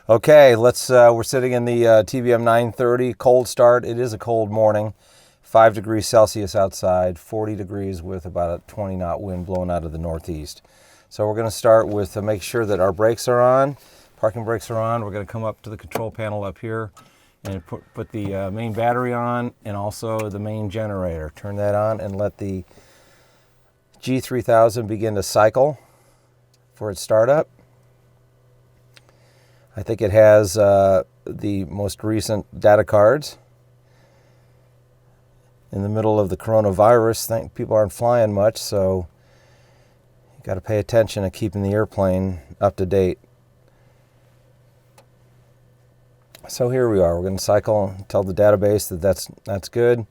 Okay, we're sitting in the TBM 930, cold start. It is a cold morning, 5 degrees Celsius outside, 40 degrees with about a 20 knot wind blowing out of the northeast. So we're going to start with to make sure that our brakes are on, parking brakes are on. We're going to come up to the control panel up here and put the main battery on and also the main generator. Turn that on and let the G3000 begin to cycle for its startup. I think it has the most recent data cards. In the middle of the coronavirus, people aren't flying much, so you got to pay attention to keeping the airplane up to date. So here we are. We're going to cycle and tell the database that that's good.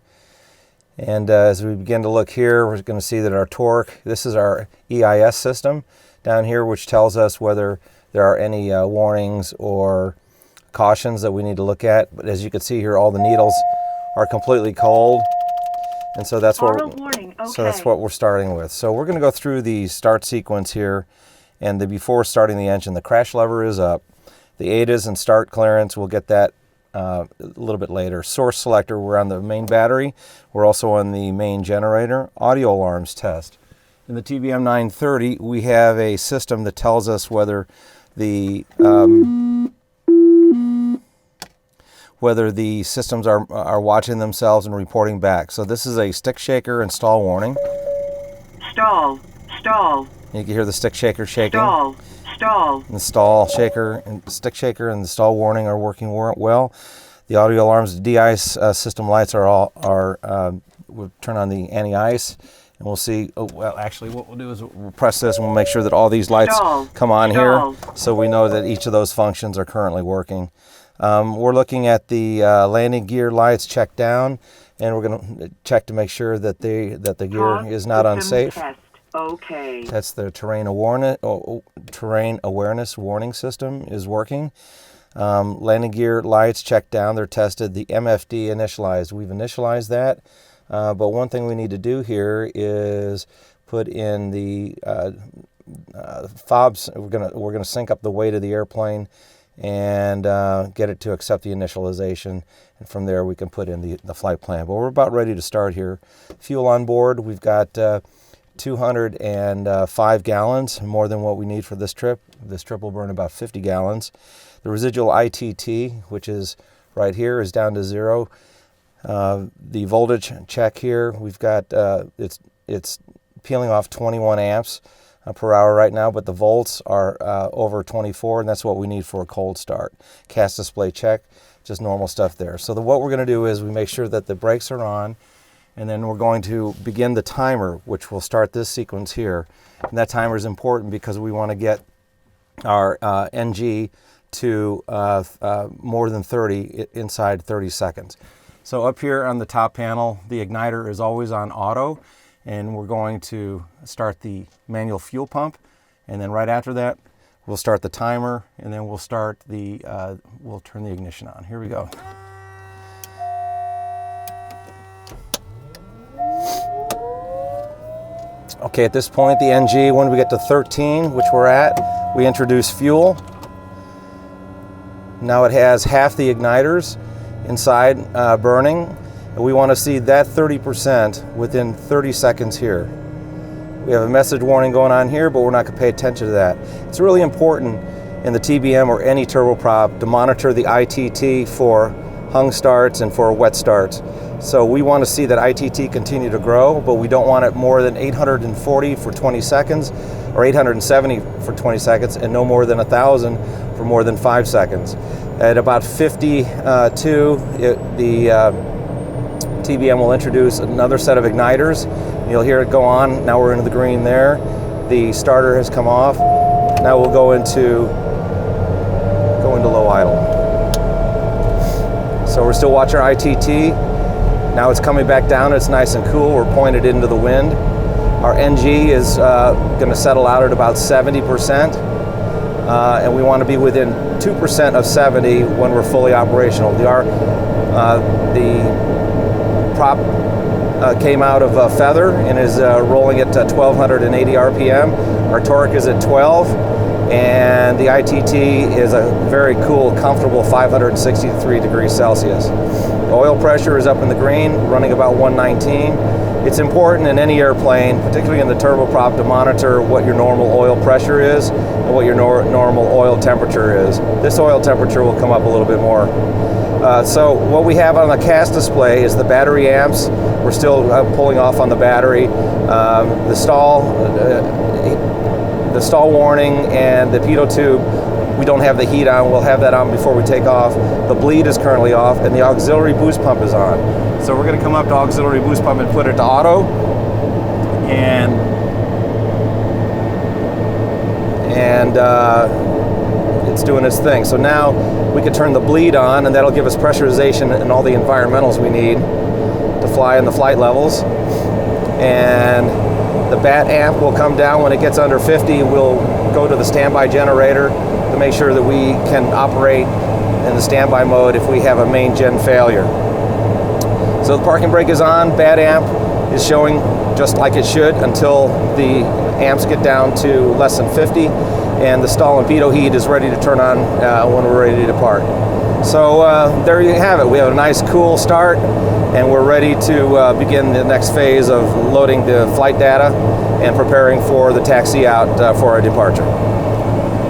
And as we begin to look here, we're going to see that our torque, this is our EIS system down here, which tells us whether there are any warnings or cautions that we need to look at. But as you can see here, all the needles are completely cold. And so that's what we're starting with. So we're going to go through the start sequence here. And before starting the engine, the crash lever is up. The ADAS and start clearance, we'll get that a little bit later. Source selector, we're on the main battery. We're also on the main generator. Audio alarms test. In the TBM 930, we have a system that tells us whether the systems are watching themselves and reporting back. So this is a stick shaker and stall warning. Stall. You can hear the stick shaker shaking. Stall. And the stall shaker and stick shaker and the stall warning are working well. The audio alarms, the de-ice system lights we'll turn on the anti-ice. And we'll see, actually what we'll do is we'll press this and we'll make sure that all these lights come on here so we know that each of those functions are currently working. We're looking at the landing gear lights check down, and we're going to check to make sure that the gear is not unsafe. Okay. That's the terrain awareness warning system is working. Landing gear lights check down, they're tested. The MFD initialized, we've initialized that. But one thing we need to do here is put in the fobs. We're gonna sync up the weight of the airplane and get it to accept the initialization, and from there we can put in the flight plan. But we're about ready to start here. Fuel on board, we've got 205 gallons, more than what we need for this trip. This trip will burn about 50 gallons. The residual ITT, which is right here, is down to 0. The voltage check here, we've got it's peeling off 21 amps per hour right now, but the volts are over 24, and that's what we need for a cold start. CAS display check, just normal stuff there. So what we're going to do is we make sure that the brakes are on, and then we're going to begin the timer, which will start this sequence here. And that timer is important because we want to get our NG to more than 30 inside 30 seconds. So up here on the top panel, the igniter is always on auto, and we're going to start the manual fuel pump, and then right after that, we'll start the timer, and then we'll start we'll turn the ignition on. Here we go. Okay, at this point, the NG, when we get to 13, which we're at, we introduce fuel. Now it has half the igniters inside burning, and we want to see that 30% within 30 seconds here. We have a message warning going on here, but we're not going to pay attention to that. It's really important in the TBM or any turboprop to monitor the ITT for hung starts and for wet starts. So we want to see that ITT continue to grow, but we don't want it more than 840 for 20 seconds or 870 for 20 seconds and no more than 1,000 for more than 5 seconds. At about 52, the TBM will introduce another set of igniters. You'll hear it go on. Now we're into the green there. The starter has come off. Now we'll go into low idle. So we're still watching our ITT. Now it's coming back down. It's nice and cool. We're pointed into the wind. Our NG is going to settle out at about 70%. And we want to be within 2% of 70 when we're fully operational. The prop came out of feather and is rolling at 1,280 RPM. Our torque is at 12. and the ITT is a very cool, comfortable 563 degrees Celsius. The oil pressure is up in the green, running about 119. It's important in any airplane, particularly in the turboprop, to monitor what your normal oil pressure is and what your normal oil temperature is. This oil temperature will come up a little bit more. So what we have on the CAS display is the battery amps. We're still pulling off on the battery. The stall warning and the pitot tube, we don't have the heat on. We'll have that on before we take off. The bleed is currently off, and the auxiliary boost pump is on. So we're going to come up to auxiliary boost pump and put it to auto, and it's doing its thing. So now we can turn the bleed on, and that'll give us pressurization and all the environmentals we need to fly in the flight levels. And the bat amp will come down when it gets under 50. We'll go to the standby generator to make sure that we can operate in the standby mode if we have a main gen failure. So the parking brake is on, bat amp is showing just like it should until the amps get down to less than 50, and the stall and pitot heat is ready to turn on when we're ready to depart. So there you have it. We have a nice cool start, and we're ready to begin the next phase of loading the flight data and preparing for the taxi out for our departure.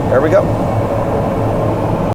There we go.